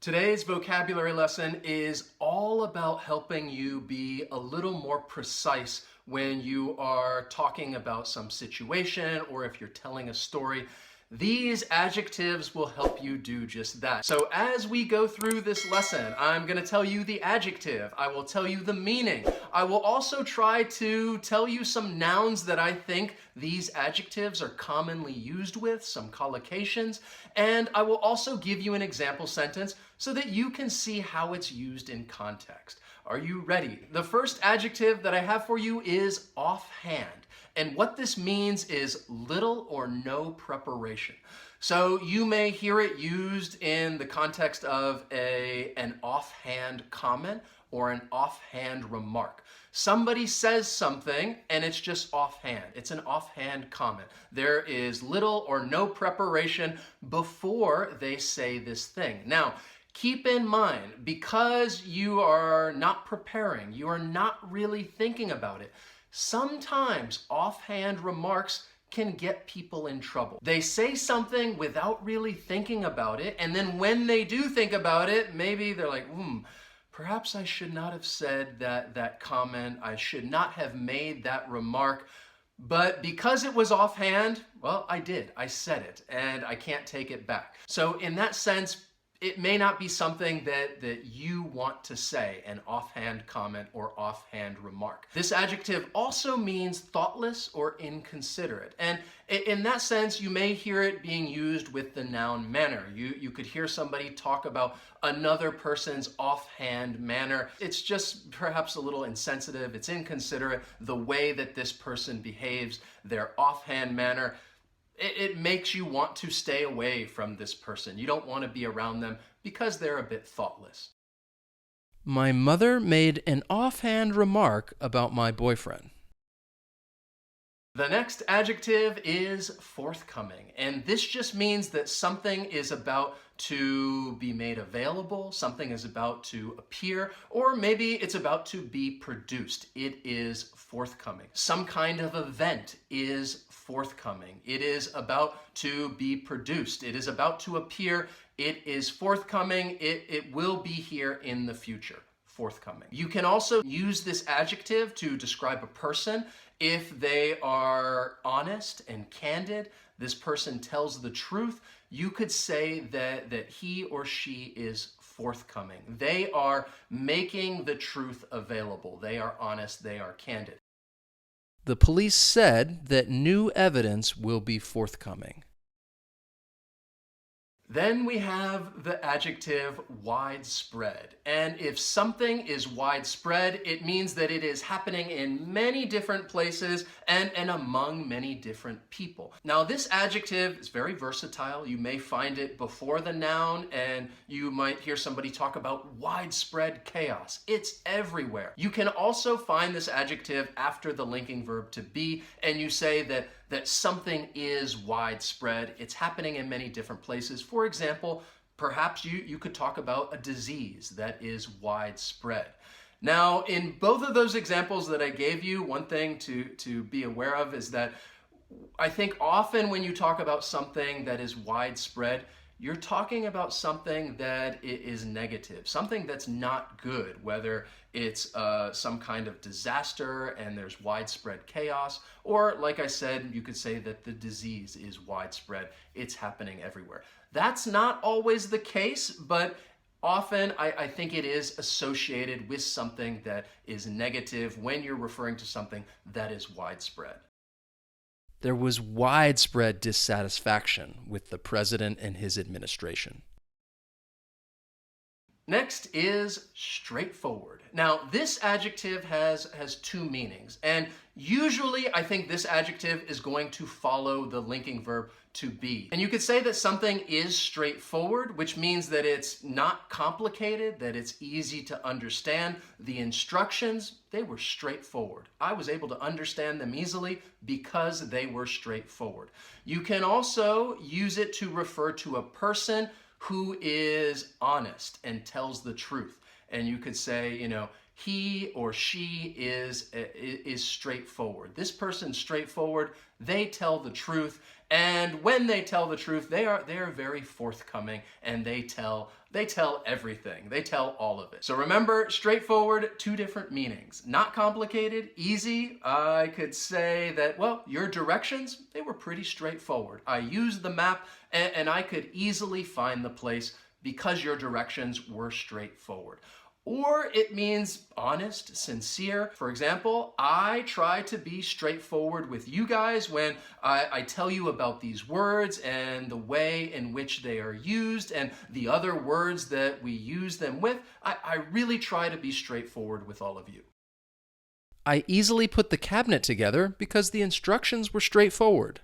Today's vocabulary lesson is all about helping you be a little more precise when you are talking about some situation or if you're telling a story. These adjectives will help you do just that. So as we go through this lesson, I'm going to tell you the adjective. I will tell you the meaning. I will also try to tell you some nouns that I think these adjectives are commonly used with, some collocations, and I will also give you an example sentence so that you can see how it's used in context. Are you ready? The first adjective that I have for you is offhand. And what this means is little or no preparation. So you may hear it used in the context of an offhand comment or an offhand remark. Somebody says something and it's just offhand. It's an offhand comment. There is little or no preparation before they say this thing. Now, keep in mind, because you are not preparing, you are not really thinking about it, sometimes offhand remarks can get people in trouble. They say something without really thinking about it, and then when they do think about it, maybe they're like, perhaps I should not have said that comment, I should not have made that remark, but because it was offhand, well, I did, I said it, and I can't take it back. So in that sense, it may not be something that you want to say, an offhand comment or offhand remark. This adjective also means thoughtless or inconsiderate. And in that sense, you may hear it being used with the noun manner. You could hear somebody talk about another person's offhand manner. It's just perhaps a little insensitive, it's inconsiderate, the way that this person behaves, their offhand manner. It makes you want to stay away from this person. You don't want to be around them because they're a bit thoughtless. My mother made an offhand remark about my boyfriend. The next adjective is forthcoming, and this just means that something is about to be made available, something is about to appear, or maybe it's about to be produced. It is forthcoming. Some kind of event is forthcoming. It is about to be produced. It is about to appear. It is forthcoming. It will be here in the future. Forthcoming. You can also use this adjective to describe a person. If they are honest and candid, this person tells the truth, you could say that he or she is forthcoming. They are making the truth available. They are honest, they are candid. The police said that new evidence will be forthcoming. Then we have the adjective widespread. And if something is widespread, it means that it is happening in many different places and among many different people. Now, this adjective is very versatile. You may find it before the noun, and you might hear somebody talk about widespread chaos. It's everywhere. You can also find this adjective after the linking verb to be, and you say that something is widespread. It's happening in many different places. For example, perhaps you could talk about a disease that is widespread. Now, in both of those examples that I gave you, one thing to be aware of is that I think often when you talk about something that is widespread, you're talking about something that is negative, something that's not good, whether it's some kind of disaster and there's widespread chaos, or like I said, you could say that the disease is widespread. It's happening everywhere. That's not always the case, but often I think it is associated with something that is negative when you're referring to something that is widespread. There was widespread dissatisfaction with the president and his administration. Next is straightforward. Now, this adjective has two meanings, and usually I think this adjective is going to follow the linking verb to be. And you could say that something is straightforward, which means that it's not complicated, that it's easy to understand. The instructions, they were straightforward. I was able to understand them easily because they were straightforward. You can also use it to refer to a person who is honest and tells the truth. And you could say, he or she is straightforward. This person's straightforward. They tell the truth. And when they tell the truth, they are very forthcoming, and they tell They tell everything. They tell all of it. So remember, straightforward, two different meanings. Not complicated, easy. I could say that, well, your directions, they were pretty straightforward. I used the map and I could easily find the place because your directions were straightforward. Or it means honest, sincere. For example, I try to be straightforward with you guys when I tell you about these words and the way in which they are used and the other words that we use them with. I really try to be straightforward with all of you. I easily put the cabinet together because the instructions were straightforward.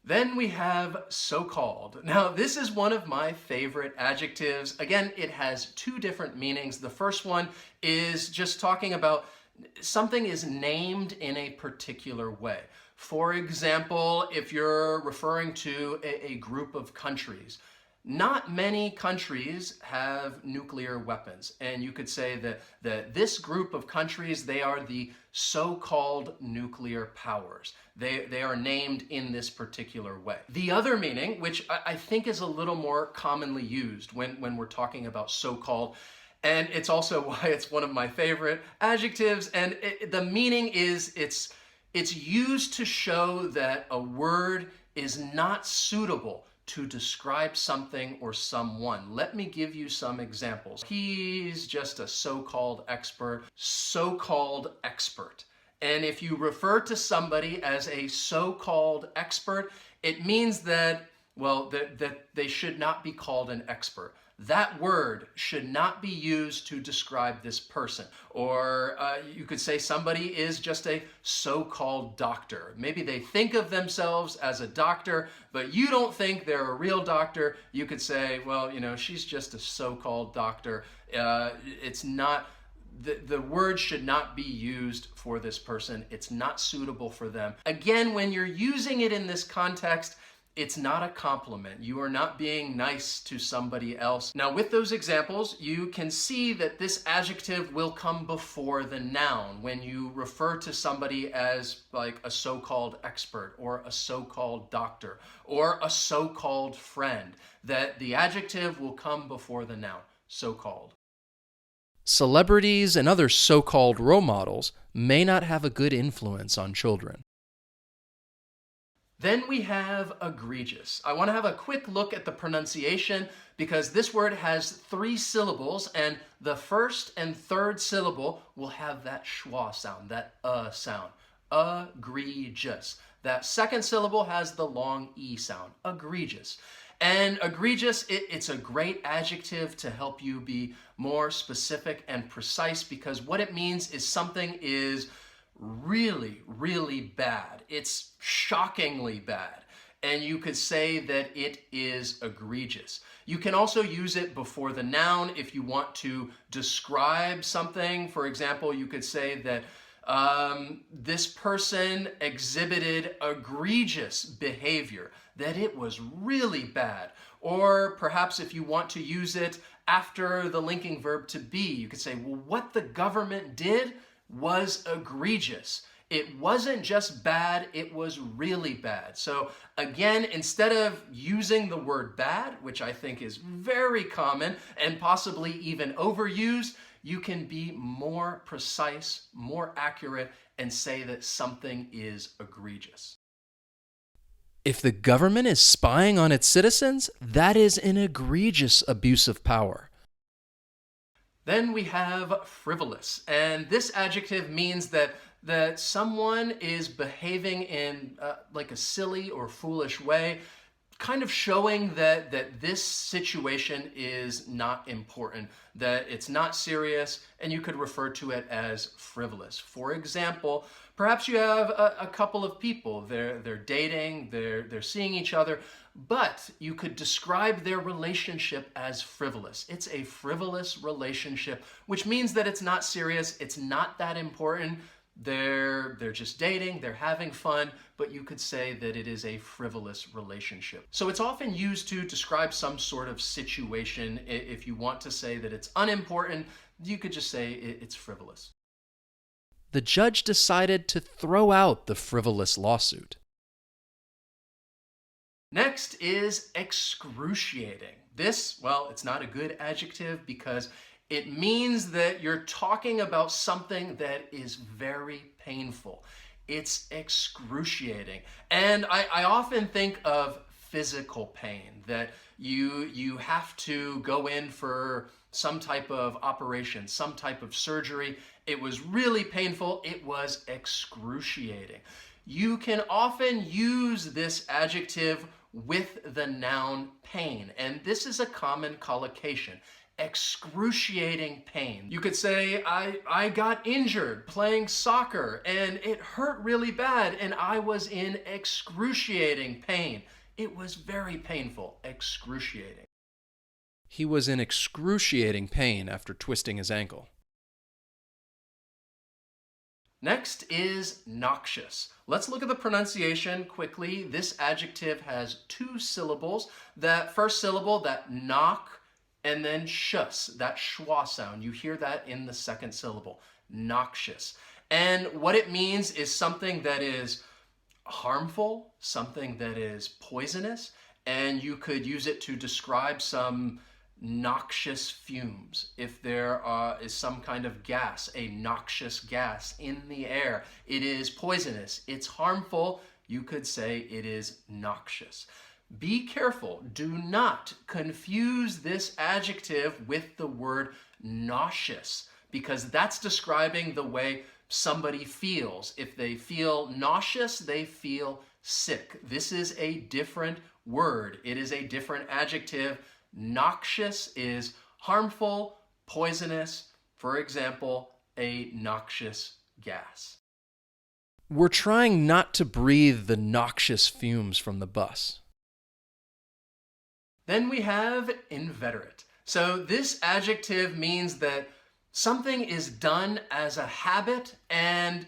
Then we have so-called. Now, this is one of my favorite adjectives. Again, it has two different meanings. The first one is just talking about something is named in a particular way. For example, if you're referring to a group of countries, not many countries have nuclear weapons. And you could say that this group of countries, they are the so-called nuclear powers. They are named in this particular way. The other meaning, which I think is a little more commonly used when we're talking about so-called, and it's also why it's one of my favorite adjectives, and the meaning is it's used to show that a word is not suitable to describe something or someone. Let me give you some examples. He's just a so-called expert, so-called expert. And if you refer to somebody as a so-called expert, it means that, well, that they should not be called an expert. That word should not be used to describe this person. Or you could say somebody is just a so-called doctor. Maybe they think of themselves as a doctor, but you don't think they're a real doctor. You could say, well, you know, she's just a so-called doctor. It's not... The word should not be used for this person. It's not suitable for them. Again, when you're using it in this context, it's not a compliment. You are not being nice to somebody else. Now, with those examples, you can see that this adjective will come before the noun when you refer to somebody as like a so-called expert or a so-called doctor or a so-called friend, that the adjective will come before the noun, so-called. Celebrities and other so-called role models may not have a good influence on children. Then we have egregious. I want to have a quick look at the pronunciation because this word has 3 syllables and the first and third syllable will have that schwa sound, that sound. Egregious. That second syllable has the long E sound, egregious. And egregious, it's a great adjective to help you be more specific and precise because what it means is something is really, really bad. It's shockingly bad. And you could say that it is egregious. You can also use it before the noun if you want to describe something. For example, you could say that this person exhibited egregious behavior, that it was really bad. Or perhaps if you want to use it after the linking verb to be, you could say, well, what the government did was egregious. It wasn't just bad, it was really bad. So again, instead of using the word bad, which I think is very common and possibly even overused, you can be more precise, more accurate, and say that something is egregious. If the government is spying on its citizens, that is an egregious abuse of power. Then we have frivolous, and this adjective means that someone is behaving in like a silly or foolish way, kind of showing that this situation is not important, that it's not serious, and you could refer to it as frivolous. For example, perhaps you have a couple of people, they're dating, they're seeing each other, but you could describe their relationship as frivolous. It's a frivolous relationship, which means that it's not serious, it's not that important. They're just dating, they're having fun, but you could say that it is a frivolous relationship. So it's often used to describe some sort of situation. If you want to say that it's unimportant, you could just say it's frivolous. The judge decided to throw out the frivolous lawsuit. Next is excruciating. This, well, it's not a good adjective because it means that you're talking about something that is very painful. It's excruciating. And I often think of physical pain, that you have to go in for some type of operation, some type of surgery. It was really painful. It was excruciating. You can often use this adjective with the noun pain, and this is a common collocation. Excruciating pain. You could say, I got injured playing soccer and it hurt really bad and I was in excruciating pain. It was very painful, excruciating. He was in excruciating pain after twisting his ankle. Next is noxious. Let's look at the pronunciation quickly. This adjective has two syllables. That first syllable, that knock, and then shus, that schwa sound. You hear that in the second syllable, noxious. And what it means is something that is harmful, something that is poisonous, and you could use it to describe some noxious fumes. If there is some kind of gas, a noxious gas in the air, it is poisonous, it's harmful, you could say it is noxious. Be careful, do not confuse this adjective with the word nauseous, because that's describing the way somebody feels. If they feel nauseous, they feel sick. This is a different word. It is a different adjective. Noxious is harmful, poisonous, for example, a noxious gas. We're trying not to breathe the noxious fumes from the bus. Then we have inveterate. So this adjective means that something is done as a habit, and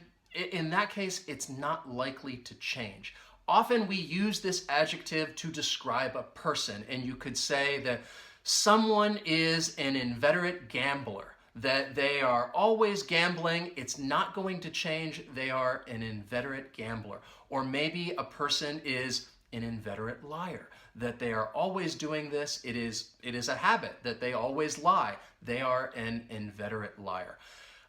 in that case, it's not likely to change. Often we use this adjective to describe a person, and you could say that someone is an inveterate gambler, that they are always gambling, it's not going to change, they are an inveterate gambler. Or maybe a person is an inveterate liar, that they are always doing this, it is a habit, that they always lie, they are an inveterate liar.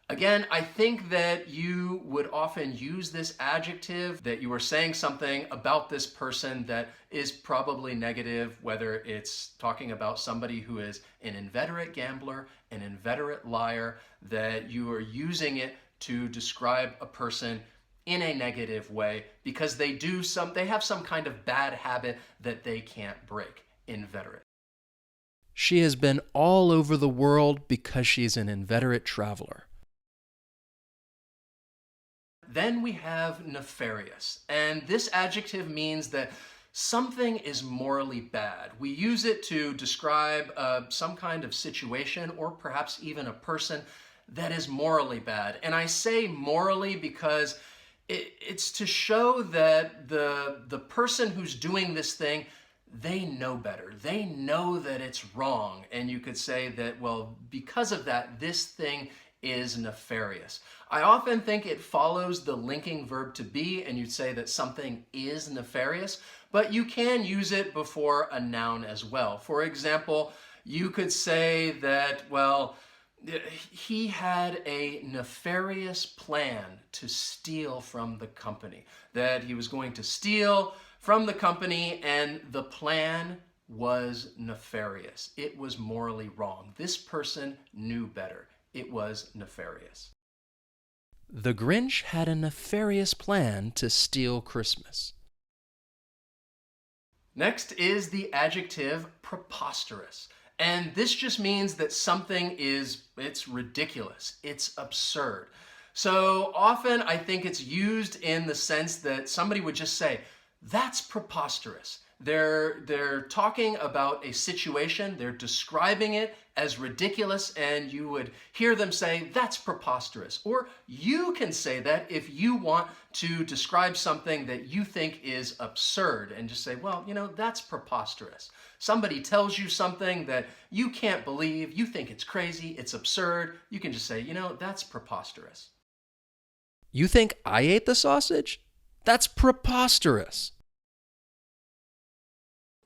Again, I think that you would often use this adjective, that you are saying something about this person that is probably negative, whether it's talking about somebody who is an inveterate gambler, an inveterate liar, that you are using it to describe a person in a negative way because they have some kind of bad habit that they can't break. Inveterate. She has been all over the world because she's an inveterate traveler. Then we have nefarious, and this adjective means that something is morally bad. We use it to describe some kind of situation or perhaps even a person that is morally bad. And I say morally because it's to show that the person who's doing this thing, they know better. They know that it's wrong. And you could say that, well, because of that, this thing is nefarious. I often think it follows the linking verb to be, and you'd say that something is nefarious, but you can use it before a noun as well. For example, you could say that, well, he had a nefarious plan to steal from the company, that he was going to steal from the company, and the plan was nefarious. It was morally wrong. This person knew better. It was nefarious. The Grinch had a nefarious plan to steal Christmas. Next is the adjective preposterous. And this just means that something it's ridiculous, it's absurd. So often I think it's used in the sense that somebody would just say, that's preposterous. They're talking about a situation, they're describing it as ridiculous, and you would hear them say, that's preposterous. Or you can say that if you want to describe something that you think is absurd and just say, well, that's preposterous. Somebody tells you something that you can't believe, you think it's crazy, it's absurd, you can just say, that's preposterous. You think I ate the sausage? That's preposterous.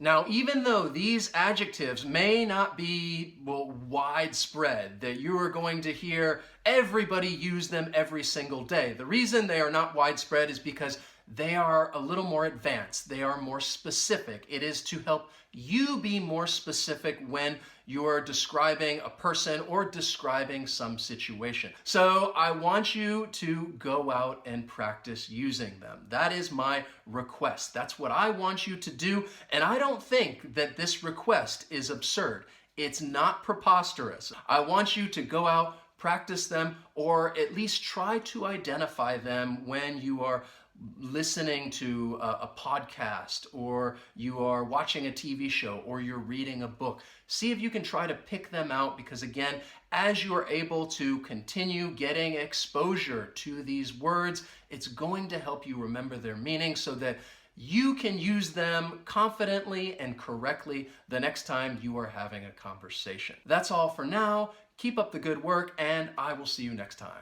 Now, even though these adjectives may not be, well, widespread, that you are going to hear everybody use them every single day, the reason they are not widespread is because they are a little more advanced. They are more specific. It is to help you be more specific when you are describing a person or describing some situation. So I want you to go out and practice using them. That is my request. That's what I want you to do. And I don't think that this request is absurd. It's not preposterous. I want you to go out, practice them, or at least try to identify them when you are listening to a podcast, or you are watching a TV show, or you're reading a book. See if you can try to pick them out, because again, as you are able to continue getting exposure to these words, it's going to help you remember their meaning so that you can use them confidently and correctly the next time you are having a conversation. That's all for now. Keep up the good work, and I will see you next time.